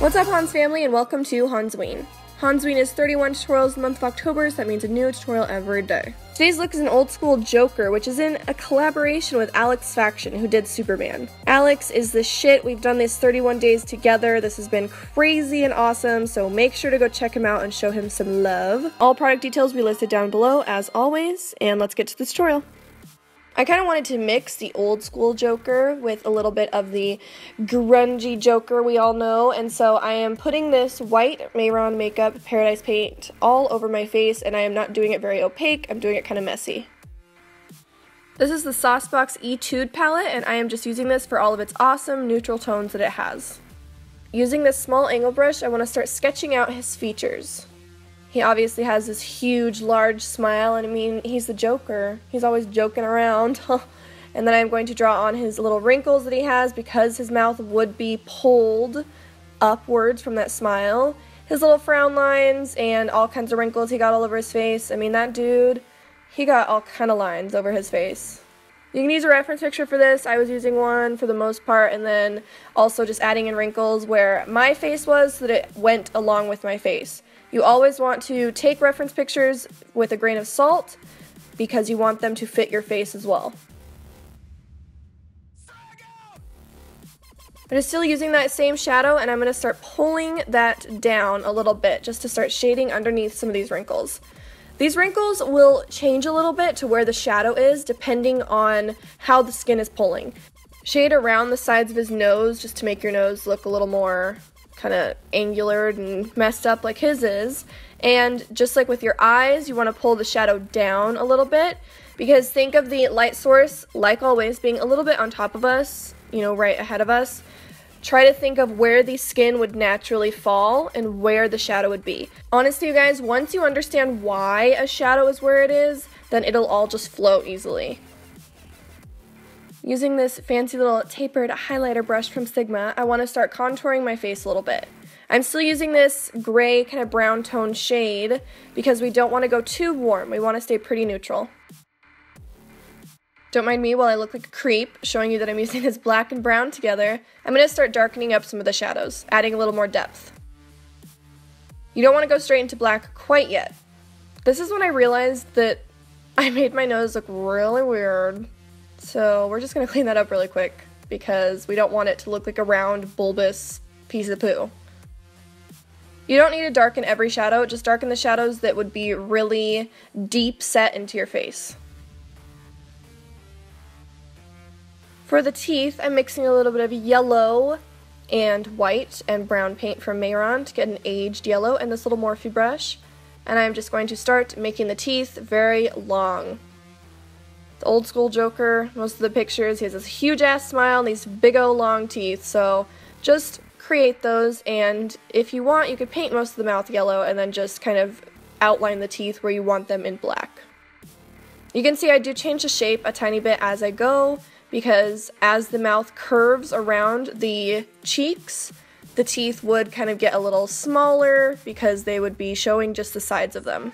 What's up, Hanz family, and welcome to HANZOWEEN. HANZOWEEN is 31 tutorials in the month of October, so that means a new tutorial every day. Today's look is an old school Joker, which is in a collaboration with Alex Faction, who did Superman. Alex is the shit. We've done these 31 days together. This has been crazy and awesome, so make sure to go check him out and show him some love. All product details will be listed down below, as always, and let's get to the tutorial. I kind of wanted to mix the old school Joker with a little bit of the grungy Joker we all know, and so I am putting this white Mehron Makeup Paradise Paint all over my face, and I am not doing it very opaque. I'm doing it kind of messy. This is the Saucebox Etude palette, and I am just using this for all of its awesome neutral tones that it has. Using this small angle brush, I want to start sketching out his features. He obviously has this huge, large smile, and I mean, he's the Joker. He's always joking around. And then I'm going to draw on his little wrinkles that he has because his mouth would be pulled upwards from that smile. His little frown lines and all kinds of wrinkles he got all over his face. I mean, that dude, he got all kind of lines over his face. You can use a reference picture for this. I was using one for the most part, and then also just adding in wrinkles where my face was so that it went along with my face. You always want to take reference pictures with a grain of salt because you want them to fit your face as well. But I'm still using that same shadow, and I'm going to start pulling that down a little bit just to start shading underneath some of these wrinkles. These wrinkles will change a little bit to where the shadow is depending on how the skin is pulling. Shade around the sides of his nose just to make your nose look a little more kind of angular and messed up like his is. And just like with your eyes, you want to pull the shadow down a little bit because think of the light source, like always, being a little bit on top of us, you know, right ahead of us. Try to think of where the skin would naturally fall and where the shadow would be. Honestly, you guys, once you understand why a shadow is where it is, then it'll all just flow easily. Using this fancy little tapered highlighter brush from Sigma, I want to start contouring my face a little bit. I'm still using this gray kind of brown tone shade because we don't want to go too warm. We want to stay pretty neutral. Don't mind me while I look like a creep, showing you that I'm using this black and brown together. I'm going to start darkening up some of the shadows, adding a little more depth. You don't want to go straight into black quite yet. This is when I realized that I made my nose look really weird. So we're just going to clean that up really quick because we don't want it to look like a round, bulbous piece of poo. You don't need to darken every shadow, just darken the shadows that would be really deep set into your face. For the teeth, I'm mixing a little bit of yellow and white and brown paint from Mehron to get an aged yellow and this little Morphe brush. And I'm just going to start making the teeth very long. The old school Joker, most of the pictures, he has this huge ass smile and these big old long teeth, so just create those, and if you want, you could paint most of the mouth yellow and then just kind of outline the teeth where you want them in black. You can see I do change the shape a tiny bit as I go, because as the mouth curves around the cheeks, the teeth would kind of get a little smaller because they would be showing just the sides of them.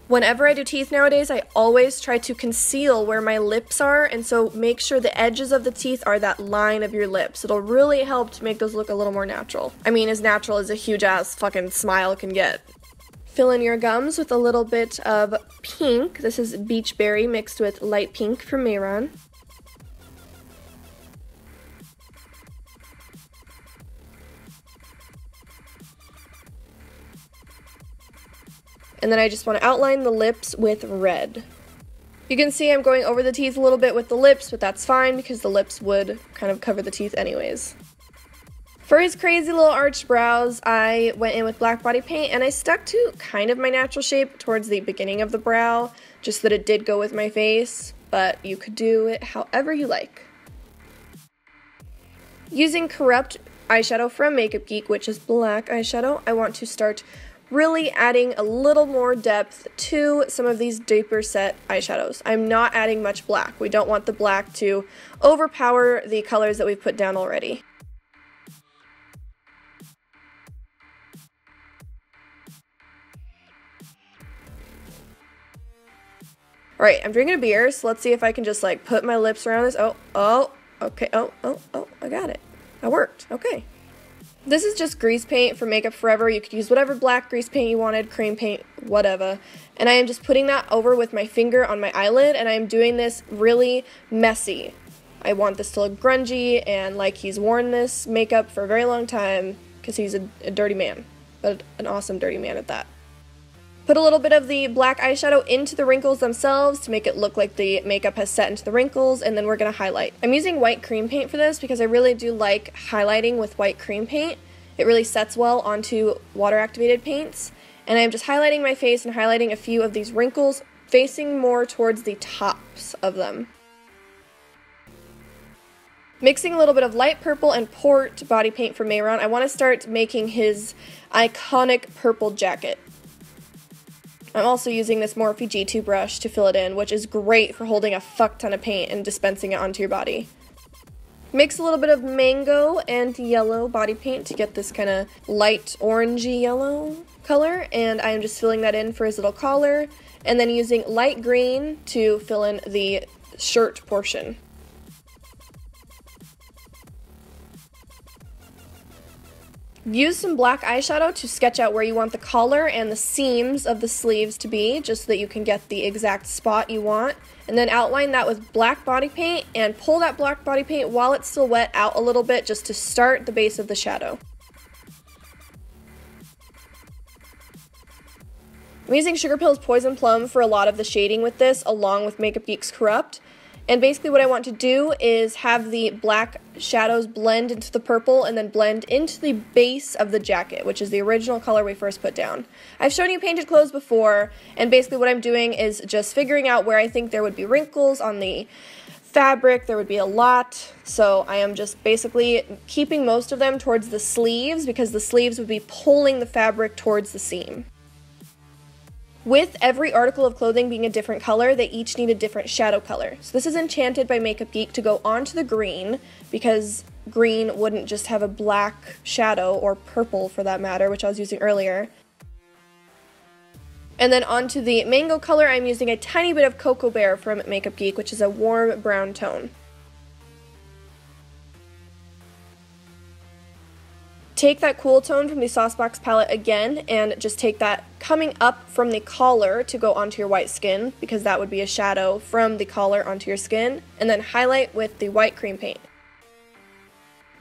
Whenever I do teeth nowadays, I always try to conceal where my lips are, and so make sure the edges of the teeth are that line of your lips. It'll really help to make those look a little more natural. I mean, as natural as a huge ass fucking smile can get. Fill in your gums with a little bit of pink. This is Beach Berry mixed with light pink from Mehron. And then I just want to outline the lips with red. You can see I'm going over the teeth a little bit with the lips, but that's fine because the lips would kind of cover the teeth anyways. For his crazy little arched brows, I went in with black body paint and I stuck to kind of my natural shape towards the beginning of the brow, just that it did go with my face, but you could do it however you like. Using Corrupt eyeshadow from Makeup Geek, which is black eyeshadow, I want to start really adding a little more depth to some of these deeper set eyeshadows. I'm not adding much black. We don't want the black to overpower the colors that we've put down already. Alright, I'm drinking a beer, so let's see if I can just like put my lips around this. Okay, I got it. That worked, okay. This is just grease paint from Makeup Forever. You could use whatever black grease paint you wanted, cream paint, whatever. And I am just putting that over with my finger on my eyelid, and I am doing this really messy. I want this to look grungy and like he's worn this makeup for a very long time because he's a dirty man, but an awesome dirty man at that. Put a little bit of the black eyeshadow into the wrinkles themselves to make it look like the makeup has set into the wrinkles, and then we're going to highlight. I'm using white cream paint for this because I really do like highlighting with white cream paint. It really sets well onto water-activated paints, and I'm just highlighting my face and highlighting a few of these wrinkles, facing more towards the tops of them. Mixing a little bit of light purple and port body paint from Mehron, I want to start making his iconic purple jacket. I'm also using this Morphe G2 brush to fill it in, which is great for holding a fuck ton of paint and dispensing it onto your body. Mix a little bit of mango and yellow body paint to get this kind of light orangey yellow color, and I am just filling that in for his little collar, and then using light green to fill in the shirt portion. Use some black eyeshadow to sketch out where you want the collar and the seams of the sleeves to be, just so that you can get the exact spot you want. And then outline that with black body paint, and pull that black body paint while it's still wet out a little bit just to start the base of the shadow. I'm using Sugar Pill's Poison Plum for a lot of the shading with this, along with Makeup Geek's Corrupt. And basically what I want to do is have the black shadows blend into the purple and then blend into the base of the jacket, which is the original color we first put down. I've shown you painted clothes before, and basically what I'm doing is just figuring out where I think there would be wrinkles on the fabric. There would be a lot, so I am just basically keeping most of them towards the sleeves, because the sleeves would be pulling the fabric towards the seam. With every article of clothing being a different color, they each need a different shadow color. So this is Enchanted by Makeup Geek to go onto the green, because green wouldn't just have a black shadow, or purple for that matter, which I was using earlier. And then onto the mango color, I'm using a tiny bit of Cocoa Bear from Makeup Geek, which is a warm brown tone. Take that cool tone from the Saucebox palette again, and just take that coming up from the collar to go onto your white skin, because that would be a shadow from the collar onto your skin, and then highlight with the white cream paint.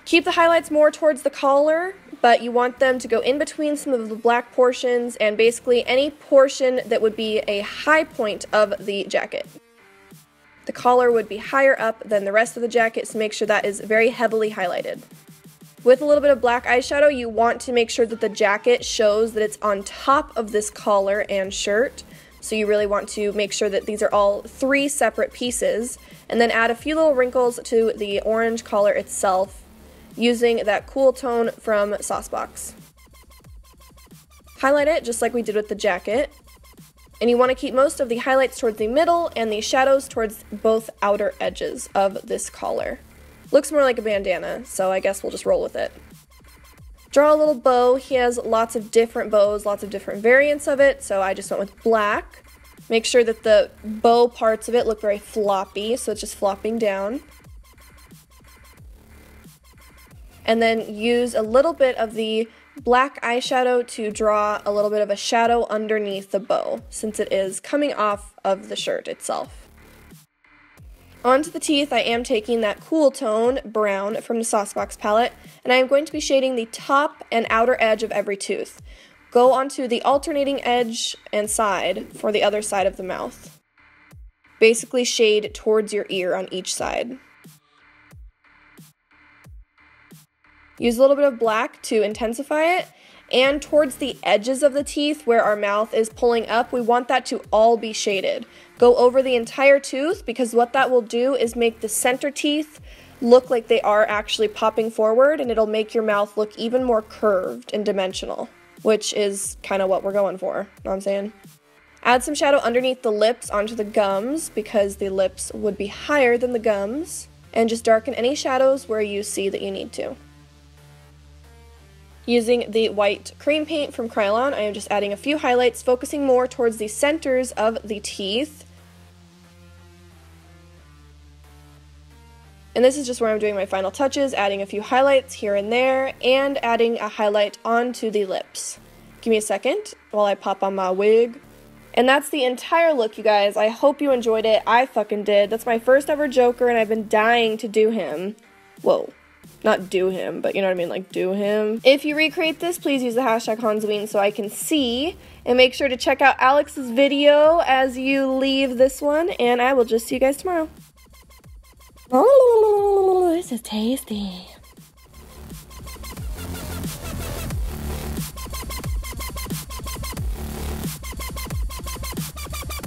Keep the highlights more towards the collar, but you want them to go in between some of the black portions, and basically any portion that would be a high point of the jacket. The collar would be higher up than the rest of the jacket, so make sure that is very heavily highlighted. With a little bit of black eyeshadow, you want to make sure that the jacket shows that it's on top of this collar and shirt. So you really want to make sure that these are all three separate pieces, and then add a few little wrinkles to the orange collar itself using that cool tone from Saucebox. Highlight it just like we did with the jacket, and you want to keep most of the highlights towards the middle and the shadows towards both outer edges of this collar. Looks more like a bandana, so I guess we'll just roll with it. Draw a little bow. He has lots of different bows, lots of different variants of it, so I just went with black. Make sure that the bow parts of it look very floppy, so it's just flopping down. And then use a little bit of the black eyeshadow to draw a little bit of a shadow underneath the bow, since it is coming off of the shirt itself. Onto the teeth, I am taking that cool tone, brown, from the Saucebox palette, and I am going to be shading the top and outer edge of every tooth. Go onto the alternating edge and side for the other side of the mouth. Basically shade towards your ear on each side. Use a little bit of black to intensify it, and towards the edges of the teeth where our mouth is pulling up, we want that to all be shaded. Go over the entire tooth, because what that will do is make the center teeth look like they are actually popping forward, and it'll make your mouth look even more curved and dimensional, which is kind of what we're going for, know what I'm saying? Add some shadow underneath the lips onto the gums because the lips would be higher than the gums, and just darken any shadows where you see that you need to. Using the white cream paint from Kryolan, I am just adding a few highlights, focusing more towards the centers of the teeth. And this is just where I'm doing my final touches, adding a few highlights here and there, and adding a highlight onto the lips. Give me a second while I pop on my wig. And that's the entire look, you guys. I hope you enjoyed it. I fucking did. That's my first ever Joker, and I've been dying to do him. Whoa. Not do him, but you know what I mean, like do him. If you recreate this, please use the hashtag HANZOWEEN so I can see. And make sure to check out Alex's video as you leave this one, and I will just see you guys tomorrow. Oh, this is tasty.